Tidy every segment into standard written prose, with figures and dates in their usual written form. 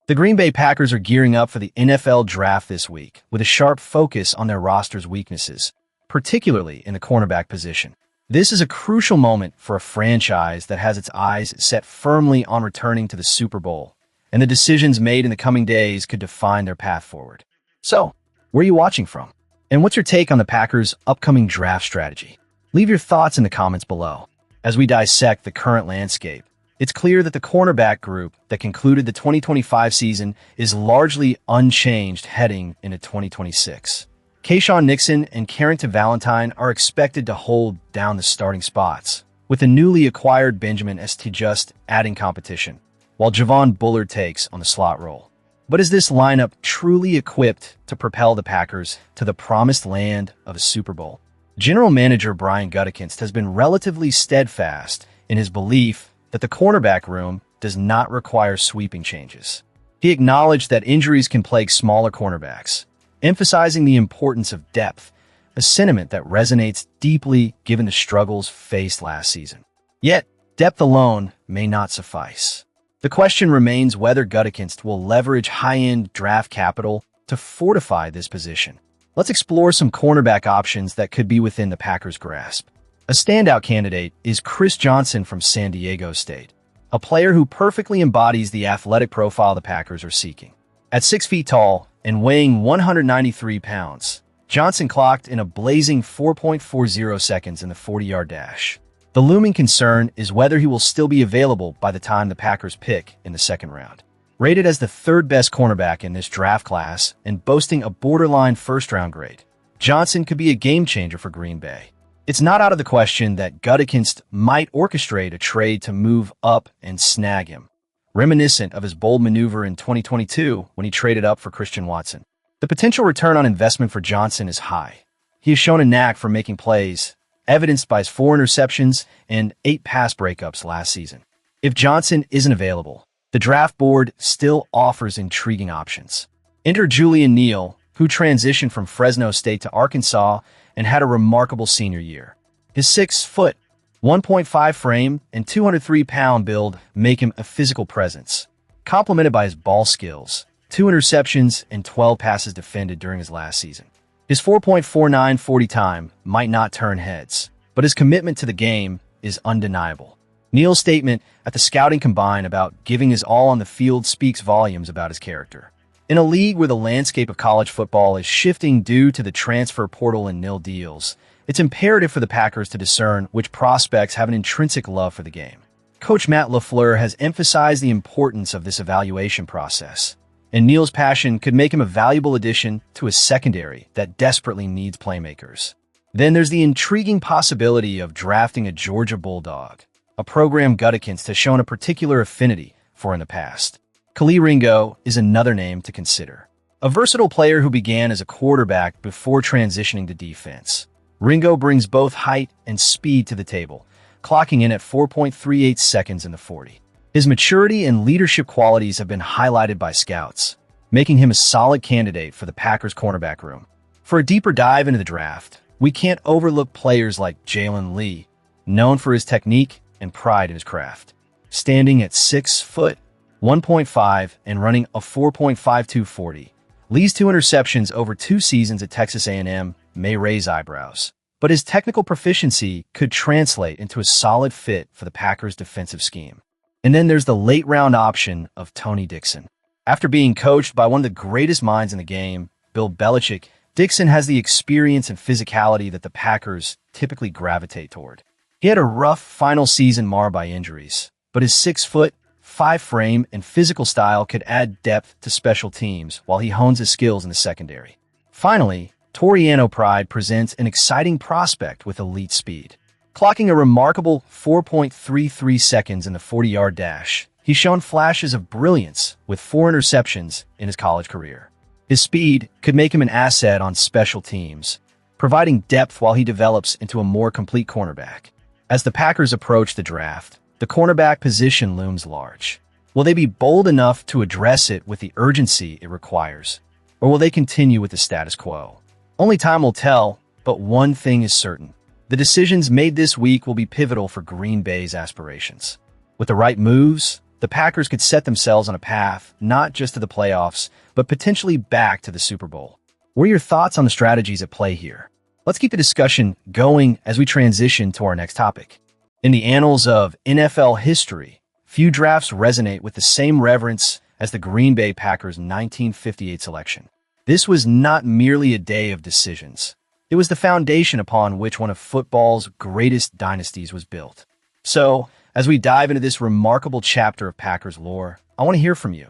The Green Bay Packers are gearing up for the NFL Draft this week, with a sharp focus on their roster's weaknesses, particularly in the cornerback position. This is a crucial moment for a franchise that has its eyes set firmly on returning to the Super Bowl, and the decisions made in the coming days could define their path forward. So, where are you watching from? And what's your take on the Packers' upcoming draft strategy? Leave your thoughts in the comments below. As we dissect the current landscape, it's clear that the cornerback group that concluded the 2025 season is largely unchanged heading into 2026. Keyshawn Nixon and Carrington Valentine are expected to hold down the starting spots, with the newly acquired Benjamin St. just adding competition, while Javon Bullard takes on the slot role. But is this lineup truly equipped to propel the Packers to the promised land of a Super Bowl? General Manager Brian Gutekunst has been relatively steadfast in his belief that the cornerback room does not require sweeping changes. He acknowledged that injuries can plague smaller cornerbacks, emphasizing the importance of depth, a sentiment that resonates deeply given the struggles faced last season. Yet, depth alone may not suffice. The question remains whether Gutekunst will leverage high-end draft capital to fortify this position. Let's explore some cornerback options that could be within the Packers' grasp. A standout candidate is Chris Johnson from San Diego State, a player who perfectly embodies the athletic profile the Packers are seeking. At 6 feet tall and weighing 193 pounds, Johnson clocked in a blazing 4.40 seconds in the 40-yard dash. The looming concern is whether he will still be available by the time the Packers pick in the second round. Rated as the third-best cornerback in this draft class and boasting a borderline first-round grade, Johnson could be a game-changer for Green Bay. It's not out of the question that Gutekunst might orchestrate a trade to move up and snag him, reminiscent of his bold maneuver in 2022 when he traded up for Christian Watson. The potential return on investment for Johnson is high. He has shown a knack for making plays, evidenced by his 4 interceptions and 8 pass breakups last season. If Johnson isn't available, the draft board still offers intriguing options. Enter Julian Neal, who transitioned from Fresno State to Arkansas and had a remarkable senior year. His 6-foot, 1.5 frame, and 203-pound build make him a physical presence, complemented by his ball skills, 2 interceptions, and 12 passes defended during his last season. His 4.49 40 time might not turn heads, but his commitment to the game is undeniable. Neal's statement at the scouting combine about giving his all on the field speaks volumes about his character. In a league where the landscape of college football is shifting due to the transfer portal and nil deals, it's imperative for the Packers to discern which prospects have an intrinsic love for the game. Coach Matt LaFleur has emphasized the importance of this evaluation process, and Neal's passion could make him a valuable addition to a secondary that desperately needs playmakers. Then there's the intriguing possibility of drafting a Georgia Bulldog, a program Gutekunst has shown a particular affinity for in the past. Kelee Ringo is another name to consider. A versatile player who began as a quarterback before transitioning to defense. Ringo brings both height and speed to the table, clocking in at 4.38 seconds in the 40. His maturity and leadership qualities have been highlighted by scouts, making him a solid candidate for the Packers' cornerback room. For a deeper dive into the draft, we can't overlook players like Jalen Lee, known for his technique and pride in his craft. Standing at 6 foot, 1.5 and running a 4.52 40. Lee's 2 interceptions over 2 seasons at Texas A&M may raise eyebrows, but his technical proficiency could translate into a solid fit for the Packers' defensive scheme. And then there's the late-round option of Tony Dixon. After being coached by one of the greatest minds in the game, Bill Belichick, Dixon has the experience and physicality that the Packers typically gravitate toward. He had a rough final season marred by injuries, but his 6-foot, 5 frame and physical style could add depth to special teams while he hones his skills in the secondary. Finally, Toriano Pride presents an exciting prospect with elite speed. Clocking a remarkable 4.33 seconds in the 40-yard dash, he's shown flashes of brilliance with 4 interceptions in his college career. His speed could make him an asset on special teams, providing depth while he develops into a more complete cornerback. As the Packers approach the draft, the cornerback position looms large. Will they be bold enough to address it with the urgency it requires, or will they continue with the status quo? Only time will tell, but one thing is certain. The decisions made this week will be pivotal for Green Bay's aspirations. With the right moves, the Packers could set themselves on a path not just to the playoffs, but potentially back to the Super Bowl. What are your thoughts on the strategies at play here? Let's keep the discussion going as we transition to our next topic. In the annals of NFL history, few drafts resonate with the same reverence as the Green Bay Packers' 1958 selection. This was not merely a day of decisions. It was the foundation upon which one of football's greatest dynasties was built. So, as we dive into this remarkable chapter of Packers lore, I want to hear from you.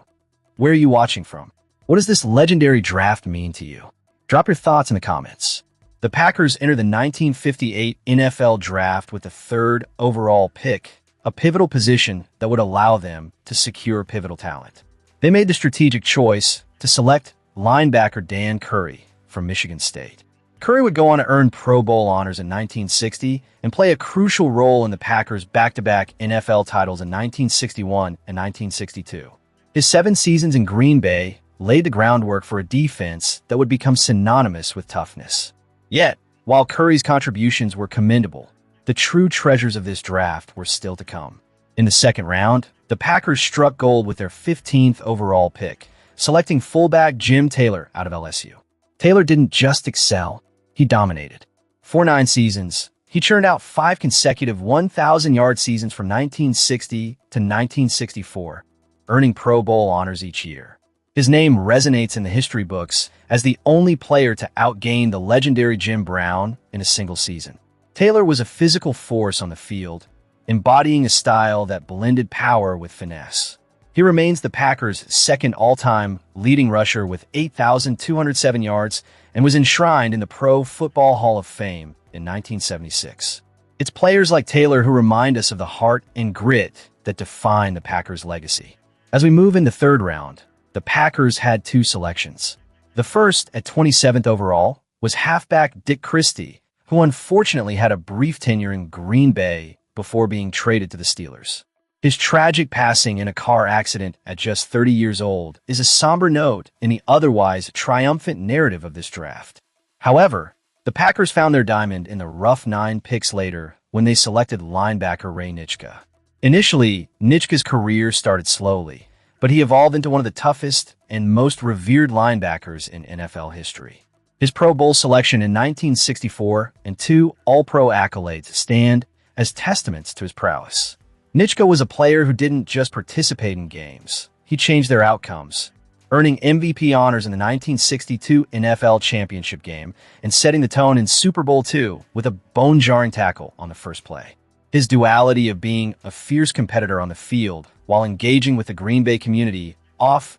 Where are you watching from? What does this legendary draft mean to you? Drop your thoughts in the comments. The Packers entered the 1958 NFL Draft with the third overall pick, a pivotal position that would allow them to secure pivotal talent. They made the strategic choice to select linebacker Dan Curry from Michigan State. Curry would go on to earn Pro Bowl honors in 1960 and play a crucial role in the Packers' back-to-back NFL titles in 1961 and 1962. His 7 seasons in Green Bay laid the groundwork for a defense that would become synonymous with toughness. Yet, while Curry's contributions were commendable, the true treasures of this draft were still to come. In the second round, the Packers struck gold with their 15th overall pick, selecting fullback Jim Taylor out of LSU. Taylor didn't just excel, he dominated. For 9 seasons, he churned out 5 consecutive 1,000-yard seasons from 1960 to 1964, earning Pro Bowl honors each year. His name resonates in the history books as the only player to outgain the legendary Jim Brown in a single season. Taylor was a physical force on the field, embodying a style that blended power with finesse. He remains the Packers' second all-time leading rusher with 8,207 yards and was enshrined in the Pro Football Hall of Fame in 1976. It's players like Taylor who remind us of the heart and grit that define the Packers' legacy. As we move in the third round, the Packers had 2 selections. The first, at 27th overall, was halfback Dick Christie, who unfortunately had a brief tenure in Green Bay before being traded to the Steelers. His tragic passing in a car accident at just 30 years old is a somber note in the otherwise triumphant narrative of this draft. However, the Packers found their diamond in the rough 9 picks later when they selected linebacker Ray Nitschke. Initially, Nitschke's career started slowly, but he evolved into one of the toughest and most revered linebackers in NFL history. His Pro Bowl selection in 1964 and 2 All-Pro accolades stand as testaments to his prowess. Nitschke was a player who didn't just participate in games, he changed their outcomes, earning MVP honors in the 1962 NFL Championship game and setting the tone in Super Bowl II with a bone-jarring tackle on the first play. His duality of being a fierce competitor on the field while engaging with the Green Bay community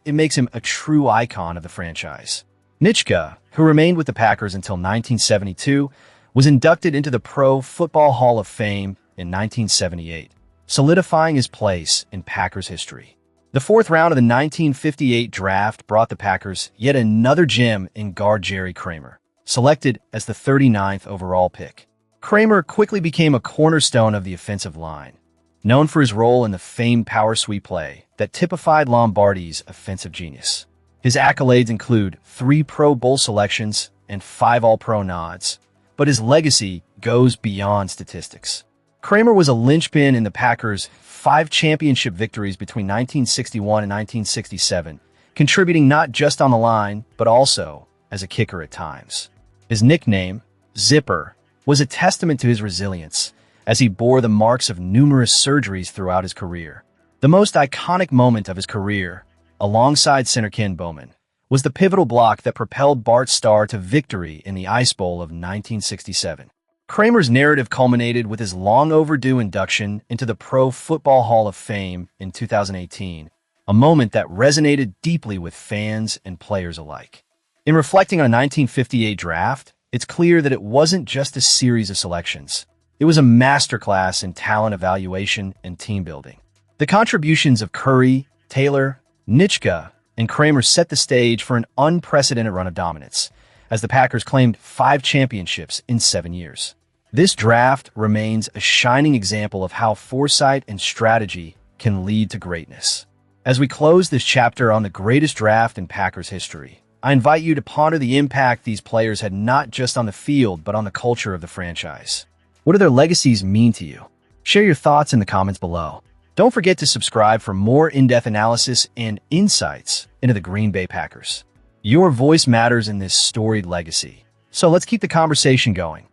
it makes him a true icon of the franchise. Nitschke, who remained with the Packers until 1972, was inducted into the Pro Football Hall of Fame in 1978, solidifying his place in Packers history. The fourth round of the 1958 draft brought the Packers yet another gem in guard Jerry Kramer, selected as the 39th overall pick. Kramer quickly became a cornerstone of the offensive line, known for his role in the famed power sweep play that typified Lombardi's offensive genius. His accolades include 3 Pro Bowl selections and 5 All-Pro nods, but his legacy goes beyond statistics. Kramer was a linchpin in the Packers' 5 championship victories between 1961 and 1967, contributing not just on the line, but also as a kicker at times. His nickname, Zipper, was a testament to his resilience, as he bore the marks of numerous surgeries throughout his career. The most iconic moment of his career, alongside center Ken Bowman, was the pivotal block that propelled Bart Starr to victory in the Ice Bowl of 1967. Kramer's narrative culminated with his long-overdue induction into the Pro Football Hall of Fame in 2018, a moment that resonated deeply with fans and players alike. In reflecting on a 1958 draft, it's clear that it wasn't just a series of selections. It was a masterclass in talent evaluation and team building. The contributions of Curry, Taylor, Nitschke, and Kramer set the stage for an unprecedented run of dominance, as the Packers claimed 5 championships in 7 years. This draft remains a shining example of how foresight and strategy can lead to greatness. As we close this chapter on the greatest draft in Packers history, I invite you to ponder the impact these players had not just on the field, but on the culture of the franchise. What do their legacies mean to you? Share your thoughts in the comments below. Don't forget to subscribe for more in-depth analysis and insights into the Green Bay Packers. Your voice matters in this storied legacy. So let's keep the conversation going.